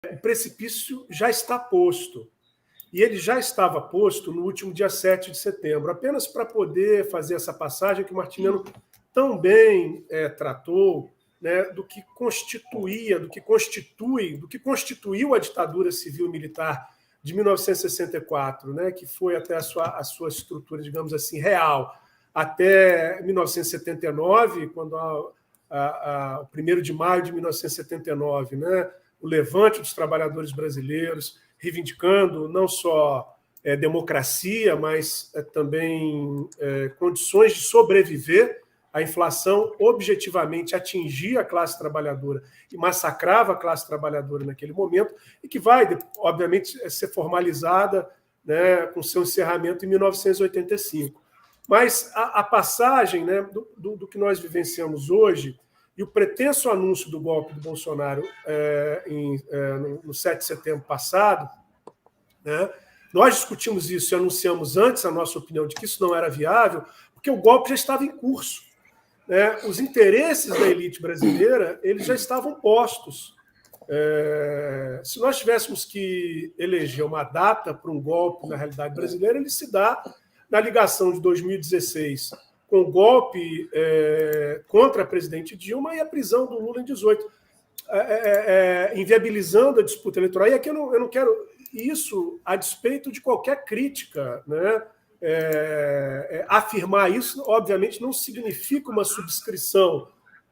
o precipício já está posto. E ele já estava posto no último dia 7 de setembro, apenas para poder fazer essa passagem que o Martiniano tão bem tratou, né, do que constituiu a ditadura civil-militar de 1964, né, que foi até a sua estrutura, digamos assim, real, até 1979, quando o 1º de maio de 1979, né, o levante dos trabalhadores brasileiros, reivindicando não só democracia, mas também condições de sobreviver. A inflação objetivamente atingia a classe trabalhadora e massacrava a classe trabalhadora naquele momento, e que vai, obviamente, ser formalizada, né, com seu encerramento em 1985. Mas a passagem, né, do que nós vivenciamos hoje e o pretenso anúncio do golpe do Bolsonaro no 7 de setembro passado, né, nós discutimos isso e anunciamos antes a nossa opinião de que isso não era viável, porque o golpe já estava em curso. Os interesses da elite brasileira eles já estavam postos. Se nós tivéssemos que eleger uma data para um golpe na realidade brasileira, ele se dá na ligação de 2016 com o golpe contra a presidente Dilma e a prisão do Lula em 2018, inviabilizando a disputa eleitoral. E aqui eu não quero isso a despeito de qualquer crítica, né? Afirmar isso, obviamente, não significa uma subscrição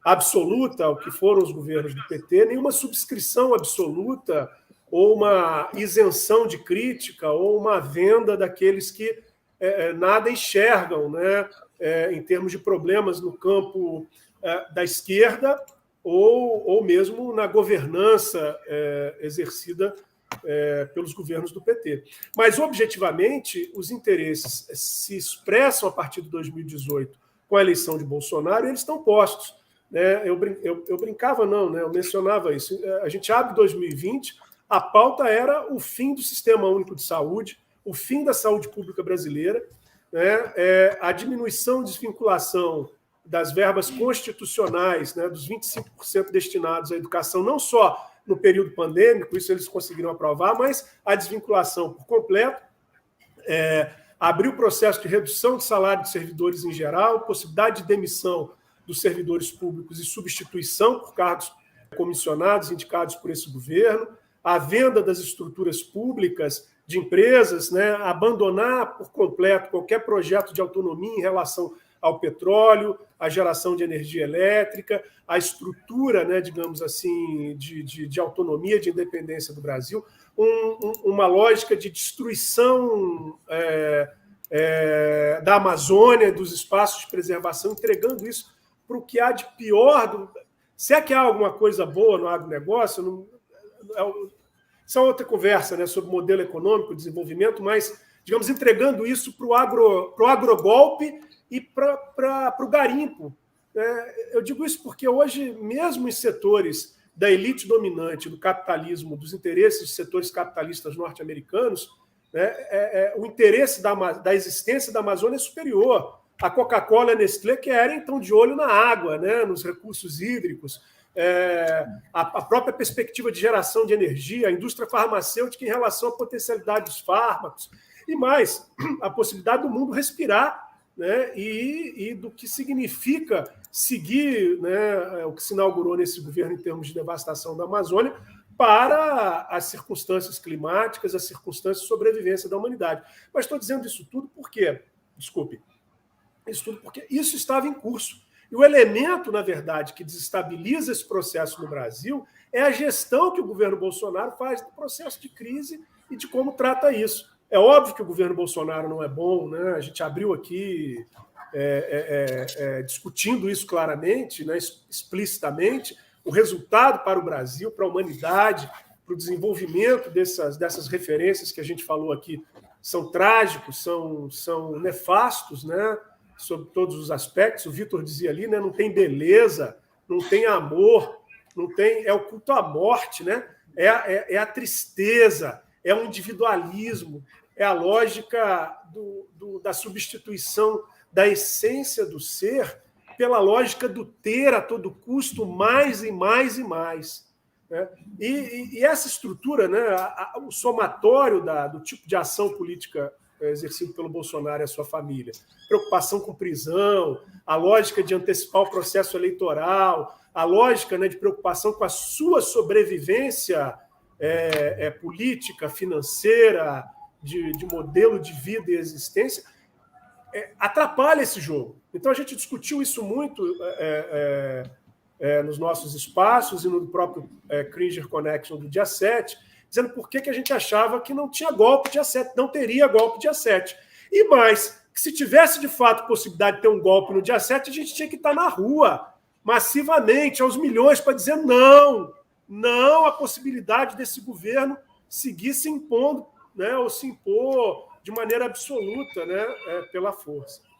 absoluta ao que foram os governos do PT, nenhuma subscrição absoluta ou uma isenção de crítica ou uma venda daqueles que nada enxergam, né, em termos de problemas no campo da esquerda ou mesmo na governança exercida pelos governos do PT. Mas, objetivamente, os interesses se expressam a partir de 2018 com a eleição de Bolsonaro e eles estão postos. Eu brincava, não, né? Eu mencionava isso. A gente abre 2020, a pauta era o fim do Sistema Único de Saúde, o fim da saúde pública brasileira, né? A diminuição, desvinculação das verbas constitucionais, né? Dos 25% destinados à educação, não só no período pandêmico, isso eles conseguiram aprovar, mas a desvinculação por completo, abriu o processo de redução de salário de servidores em geral, possibilidade de demissão dos servidores públicos e substituição por cargos comissionados indicados por esse governo, a venda das estruturas públicas de empresas, né, abandonar por completo qualquer projeto de autonomia em relação ao petróleo, à geração de energia elétrica, à estrutura, né, digamos assim, de autonomia, de independência do Brasil, uma lógica de destruição da Amazônia, dos espaços de preservação, entregando isso para o que há de pior. Se é que há alguma coisa boa no agronegócio, isso é outra conversa, né, sobre modelo econômico, desenvolvimento, mas, digamos, entregando isso para o agrogolpe e para o garimpo. Eu digo isso porque hoje, mesmo em setores da elite dominante do capitalismo, dos interesses dos setores capitalistas norte-americanos, né, o interesse da existência da Amazônia é superior. A Coca-Cola e a Nestlé querem, então, de olho na água, né, nos recursos hídricos, a própria perspectiva de geração de energia, a indústria farmacêutica em relação à potencialidade dos fármacos, e mais, a possibilidade do mundo respirar, né, e do que significa seguir, né, o que se inaugurou nesse governo em termos de devastação da Amazônia para as circunstâncias climáticas, as circunstâncias de sobrevivência da humanidade. Mas estou dizendo isso tudo porque, desculpe, isso tudo porque isso estava em curso. E o elemento, na verdade, que desestabiliza esse processo no Brasil é a gestão que o governo Bolsonaro faz do processo de crise e de como trata isso. É óbvio que o governo Bolsonaro não é bom, né? A gente abriu aqui discutindo isso claramente, né, explicitamente. O resultado para o Brasil, para a humanidade, para o desenvolvimento dessas referências que a gente falou aqui são trágicos, são nefastos, né, sob todos os aspectos. O Vitor dizia ali, né, não tem beleza, não tem amor, não tem, é o culto à morte, né? É a tristeza, é o individualismo, é a lógica da substituição da essência do ser pela lógica do ter a todo custo mais e mais e mais. né? E essa estrutura, né, o somatório do tipo de ação política exercido pelo Bolsonaro e a sua família, preocupação com prisão, a lógica de antecipar o processo eleitoral, a lógica, né, de preocupação com a sua sobrevivência política, financeira, de modelo de vida e existência, atrapalha esse jogo. Então, a gente discutiu isso muito nos nossos espaços e no próprio Cringer Connection do dia 7, dizendo por que a gente achava que não tinha golpe dia 7, não teria golpe dia 7. E mais, que se tivesse de fato possibilidade de ter um golpe no dia 7, a gente tinha que estar na rua, massivamente, aos milhões, para dizer não à possibilidade desse governo seguir se impondo, né, ou se impor de maneira absoluta, né, pela força.